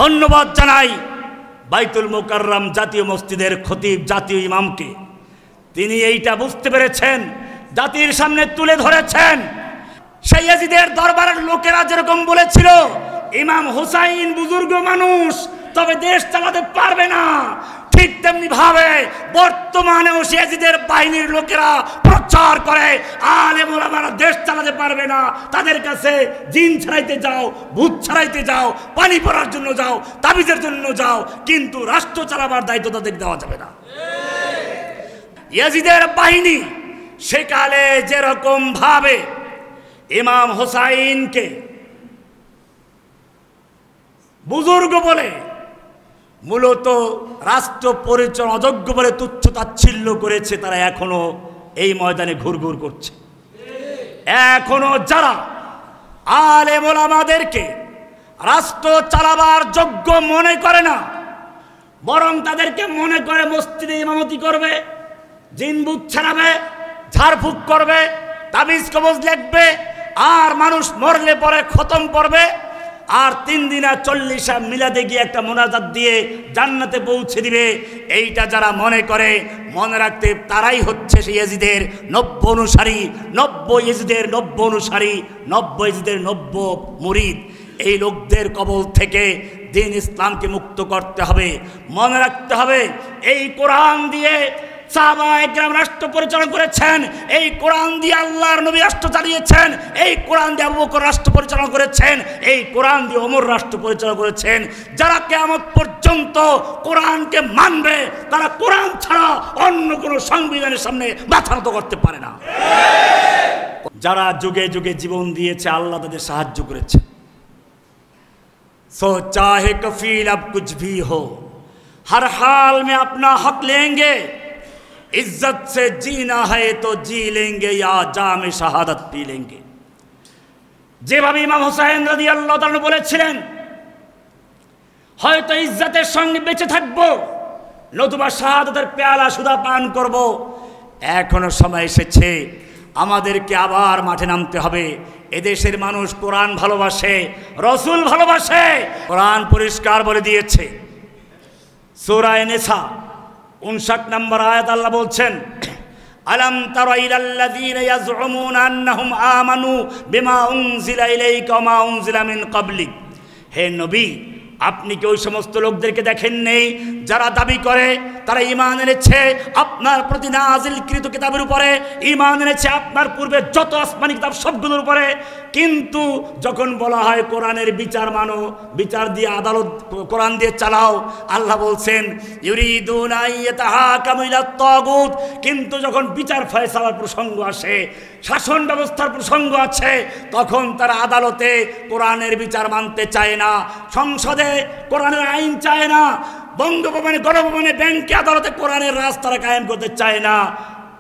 ধন্যবাদ জানাই বাইতুল মুকাররম জাতীয় মসজিদের খতিব জাতীয় ইমামকে। তিনি এইটা বুঝতে পেরেছেন, জাতির সামনে তুলে ধরেছেন। সেই ইয়াজিদের দরবারের লোকেরা যেরকম বলেছিল ইমাম হুসাইন বুজুর্গ মানুষ, তবে দেশ চালাতে পারবে না, ঠিক তেমনি ভাবে বর্তমানেও ইয়াজিদের বাহিনীর লোকেরা প্রচার করে আলেম ওলামারা দেশ চালাতে পারবে না, তাদের কাছে জিন ছাড়াইতে যাও, ভূত ছাড়াইতে যাও, পানি পড়ার জন্য যাও, তাবিজের জন্য যাও, কিন্তু রাষ্ট্র চালাবার দায়িত্ব তাদের দেওয়া যাবে না। ইয়াজিদের বাহিনী সেকালে যেরকম ভাবে ইমাম হুসাইনকে বুজুর্গ বলে, মূলত রাষ্ট্র পরিচালনা অযোগ্য বলে তুচ্ছ তাচ্ছিল্য করেছে, তারা এখনো এই ময়দানে ঘুরঘুর করছে। এখনো যারা আলেম ওলামাদেরকে রাষ্ট্র চালাবার যোগ্য মনে করে না, বরং তাদেরকে মনে করে মসজিদে ইমামতি করবে, জিনবুত ছাড়াবে, ঝাড়ফুঁক করবে, তাবিজ কবজ লিখবে, আর মানুষ মরলে পরে খতম করবে, আর 3 দিনা 40 মিলাদে গিয়ে একটা মোনাজাত দিয়ে জান্নাতে পৌঁছে দিবে। এইটা যারা মনে করে, মনে রাখতে তারাই হচ্ছে সেই ইয়াজিদের 90 অনুসারী, 90 ইয়াজিদের 90 অনুসারী, 90 ইয়াজিদের 90 মুরিদ। এই লোকদের কবল থেকে দিন ইসলামকে মুক্ত করতে হবে। মনে রাখতে হবে এই কোরআন দিয়ে সাহাবায়ে কেরাম রাষ্ট্র পরিচালনা করেছেন, এই কোরআন দিয়ে আল্লাহর নবী রাষ্ট্র চালিয়েছেন, এই কোরআন দিয়ে আবু বকর রাষ্ট্র পরিচালনা করেছেন, এই কোরআন দিয়ে ওমর রাষ্ট্র পরিচালনা করেছেন। যারা কিয়ামত পর্যন্ত কোরআনকে মানবে তারা কোরআন ছাড়া অন্য কোনো সংবিধানের সামনে মাথা নত করতে পারে না। যারা যুগে যুগে জীবন দিয়েছে আল্লাহ তাদের সাহায্য করেছে। सो चाहे कफील अब कुछ भी हो, हर हाल में अपना हक लेंगे, इज्जत से जीना है तो जी लेंगे या जाम शहादत पी लेंगे। যেভাবে ইমাম হুসাইন রাদিয়াল্লাহু তাআলা বলেছিলেন, হয়তো ইজ্জতের সঙ্গে বেঁচে থাকবো, নতুবা শাহাদাতের পেয়ালা সুদা পান করব। এখনো সময় এসেছে আমাদেরকে আবার মাঠে নামতে হবে। এদেশের মানুষ কোরআন ভালোবাসে, রসুল ভালোবাসে। কোরআন পরিষ্কার বলে দিয়েছে, সূরা নিসা 59 নম্বর আয়াত আল্লাহ বলছেন, আলাম তারা ইলাল্লাযীনা ইয়াজউমুনা আন্নাহুম আমানু বিমা উনজিলা ইলাইকা ওয়া মা উনজিলা মিন ক্বাবলিক। হে নবী, আপনি কি ওই সমস্ত লোকদেরকে দেখেন নেই যারা দাবি করে তারা ঈমান এনেছে আপনার প্রতি নাজিলকৃত কিতাবের উপরে, ঈমান এনেছে আপনার পূর্বে যত আসমানি কিতাব সবগুলোর উপরে, কিন্তু যখন বলা হয় কোরআনের বিচার মানো, বিচার দিয়ে আদালত কোরআন দিয়ে চালাও, আল্লাহ বলছেন ইউরিদুনা ইয়াতাহাকামু ইলাত তাগুত, কিন্তু যখন বিচার ফয়সালার প্রসঙ্গ আসে, শাসন ব্যবস্থার প্রসঙ্গ আছে, তখন তারা আদালতে কোরআনের বিচার মানতে চায় না, সংসদে কোরআনের আইন চায় না, বঙ্গভবনে, গণভবনে, ব্যাংকে, আদালতে কোরআনের রাজ তারা কায়েম করতে চায় না।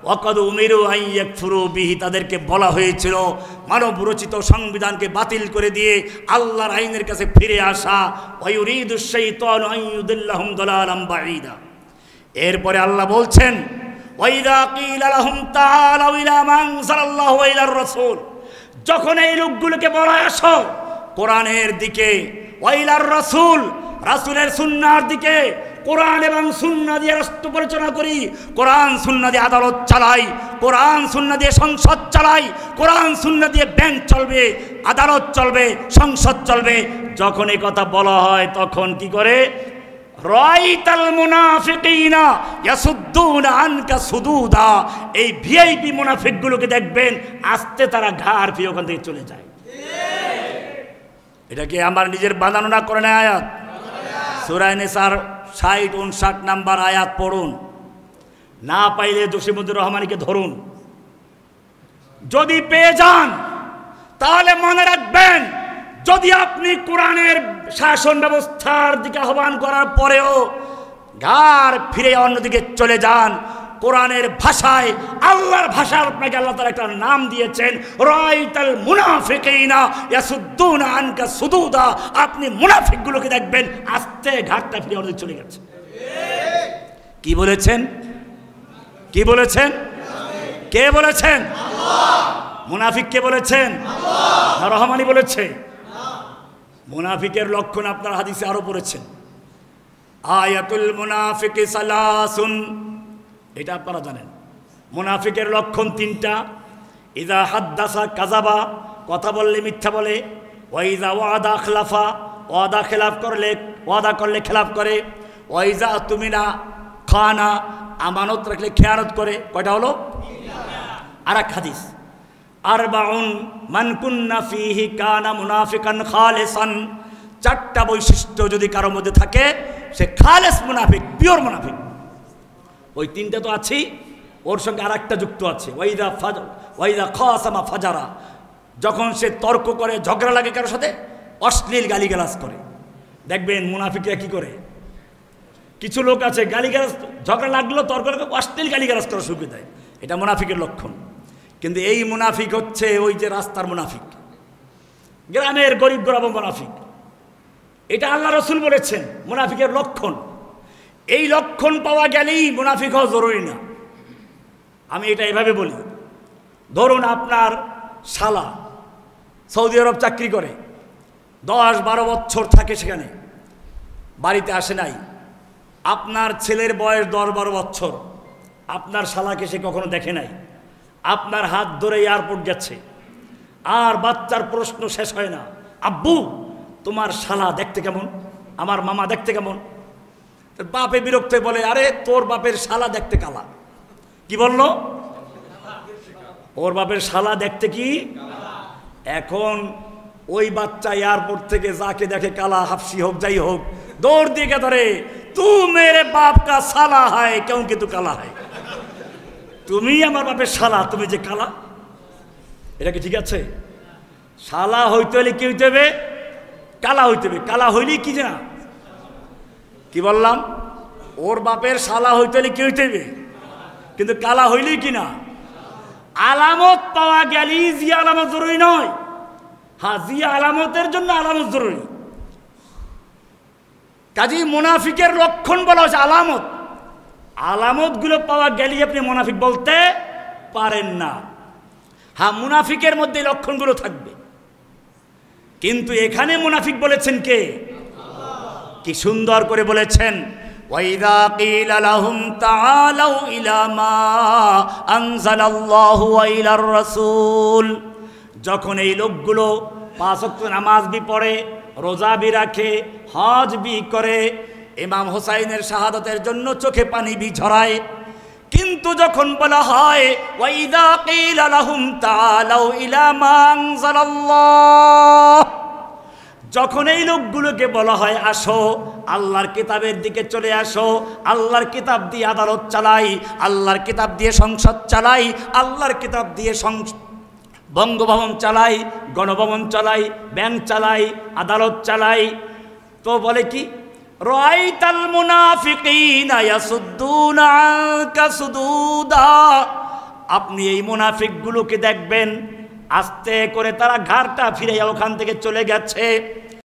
ওয়াকাদ উমিরু আন ইয়াকফুরু বিহি, তাদেরকে বলা হয়েছিল মানব রচিত সংবিধানকে বাতিল করে দিয়ে আল্লাহর আইনের কাছে ফিরে আসা। ওয়া ইউরিদুশ শাইতানু আন ইউদিল্লাহুম দালালাম বাঈদা। এরপরে আল্লাহ বলছেন, ওয়া ইযা কিলা লাহুম তাআলাউ ইলা মা আনজালাল্লাহু ওয়া ইলার রাসূল, যখন এই লোকগুলোকে বলা আসো কোরআনের দিকে, ওয়া ইলার রাসূল, রাসূলের সুন্নাহর দিকে, কোরআন এবং সুন্নাহ দিয়ে রাষ্ট্র পরিচালনা করি, কোরআন সুন্নাহ দিয়ে আদালত চালাই, কোরআন সুন্নাহ দিয়ে সংসদ চালাই, কোরআন সুন্নাহ দিয়ে ব্যাংক চলবে, আদালত চলবে, সংসদ চলবে, যখন এই কথা বলা হয় তখন কি করে? রাইতাল মুনাফিকিনা ইয়াসুদ্দুনা আনকা সুদুদা, এই ভিআইপি মুনাফিকগুলোকে দেখবেন আস্তে তারা ঘাড় ফিরে ওখান থেকে চলে যায়। এটা কি আমার নিজের বানানো না করে না আয়াত? সূরা নিসার 60-59 নাম্বার আয়াত পড়ুন, না পাইলে জসিমুদ্দিন রহমানিকে ধরুন, যদি পেয়ে যান তাহলে মনে রাখবেন, যদি আপনি কোরআনের শাসন ব্যবস্থার দিকে আহ্বান করার পরেও ঘাড় ফিরে অন্যদিকে চলে যান, কোরআনের ভাষায়, আল্লাহর ভাষায় আপনাকে আল্লাহ তাআলা একটা নাম দিয়েছেন, রাইতাল মুনাফিকিনা ইয়াসুদ্দুনা আনকা সুদুদা, আপনি মুনাফিকগুলোকে দেখবেন আস্তে ঘাটটা ফিরে অন্যদিকে চলে গেছে। কি বলেছেন? কি বলেছেন? কে বলেছেন? আল্লাহ। মুনাফিক কে বলেছেন? আল্লাহ। না রহমানি বলেছে? মুনাফিকের লক্ষণ আপনার হাদিসে আরো পড়েছেন, আয়াতুল মুনাফিকি সালাসুন, এটা আপনারা জানেন। মুনাফিকের লক্ষণ তিনটা, ইযা হাদ্দাসা কাযাবা, কথা বললে মিথ্যা বলে, ওয়া ইযা ওয়াদা খিলাফা, ওয়াদা করলে খেলাফ করে, ওয়া ইযা তুমিনা খানা, আমানত রাখলে খেয়ানত করে। কয়টা হলো? আর এক হাদিস, আরবাউন মান কুন্না ফীহি কানা মুনাফিকান খালিসান, চারটা বৈশিষ্ট্য যদি কারোর মধ্যে থাকে সে খালেস মুনাফিক, পিওর মুনাফিক। ওই তিনটা তো আছেই, ওর সঙ্গে আর একটা যুক্ত আছে, ওয়াইদা খাসামা ফাজারা, যখন সে তর্ক করে, ঝগড়া লাগে কারোর সাথে, অশ্লীল গালিগালাজ করে। দেখবেন মুনাফিকরা কি করে, কিছু লোক আছে গালিগালাজ, ঝগড়া লাগলো, তর্ক লাগে, অশ্লীল গালিগালাজ করা শুরু করে দেয়। এটা মুনাফিকের লক্ষণ। কিন্তু এই মুনাফিক হচ্ছে ওই যে রাস্তার মুনাফিক, গ্রামের গরিব গরাব মুনাফিক। এটা আল্লাহ রসুল বলেছেন মুনাফিকের লক্ষণ। এই লক্ষণ পাওয়া গেলেই মুনাফিক হওয়া জরুরি না। আমি এটা এভাবে বলি, ধরুন আপনার শালা সৌদি আরব চাকরি করে, 10-12 বছর থাকে সেখানে, বাড়িতে আসে নাই। আপনার ছেলের বয়স 10-12 বছর, আপনার শালাকে সে কখনো দেখে নাই। আপনার হাত ধরে এয়ারপোর্ট যাচ্ছে, আর বাচ্চার প্রশ্ন শেষ হয় না, আব্বু তোমার শালা দেখতে কেমন, আমার মামা দেখতে কেমন? বাপে বিরক্ত বলে, আরে তোর বাপের শালা দেখতে কালা। কি বলল? ওর বাপের শালা দেখতে কি? এখন ওই বাচ্চা এয়ারপোর্ট থেকে যাকে দেখে কালা, হাফসি হোক যাই হোক, দৌড় দিয়ে ধরে, তু মেরে বাপ কা শালা হয় কেউ কিন্তু কালা হয়, তুমি আমার বাপের শালা, তুমি যে কালা। এটা কি ঠিক আছে? শালা হইতে হলে কি হইতে হবে? কালা হইতে হবে। কালা হইলেই কি না, কি বললাম? ওর বাপের শালা হইতে হলে কি হইতে হবে? কিন্তু কালা হইলেই কি না। আলামত পাওয়া গেলেই জিয়া আলামত জরুরি নয়। হ্যাঁ, জিয়া আলামতের জন্য আলামত জরুরি। কাজেই মুনাফিকের লক্ষণ বলা হচ্ছে আলামত। আলামতগুলো পাওয়া গেলেই আপনি মুনাফিক বলতে পারেন না। হ্যাঁ, মুনাফিকের মধ্যে লক্ষণগুলো থাকবে, কিন্তু এখানে মুনাফিক বলেছেন কে? কি সুন্দর করে বলেছেন, ওয়াইদা কিলা লাহুম তাআলাউ ইলা মা আনজালাল্লাহু ওয়া ইলার রাসূল, যখন এই লোকগুলো 5 ওয়াক্ত নামাজ বি পড়ে, রোজা বি রাখে, হজ বি করে, ইমাম হোসাইনের শাহাদাতের জন্য চোখে পানি বি ঝরায়, কিন্তু যখন বলা হয় ওয়াইদা কিলা লাহুম তাআলাউ ইলা মা আনজালাল্লাহ, যখন এই লোকগুলোকে বলা হয় আসো আল্লাহর কিতাবের দিকে চলে আসো, আল্লাহর কিতাব দিয়ে আদালত চালাই, আল্লাহর কিতাব দিয়ে সংসদ চালাই, আল্লাহর কিতাব দিয়ে বঙ্গভবন চালাই, গণভবন চালাই, ব্যাংক চালাই, আদালত চালাই, তো বলে কি রাআইতাল মুনাফিকিনা ইয়াসুদ্দুনা আনকা সুদুদা, আপনি এই মুনাফিকগুলোকে দেখবেন আস্তে করে তারা ঘাড়টা ফিরে ওখান থেকে চলে গেছে।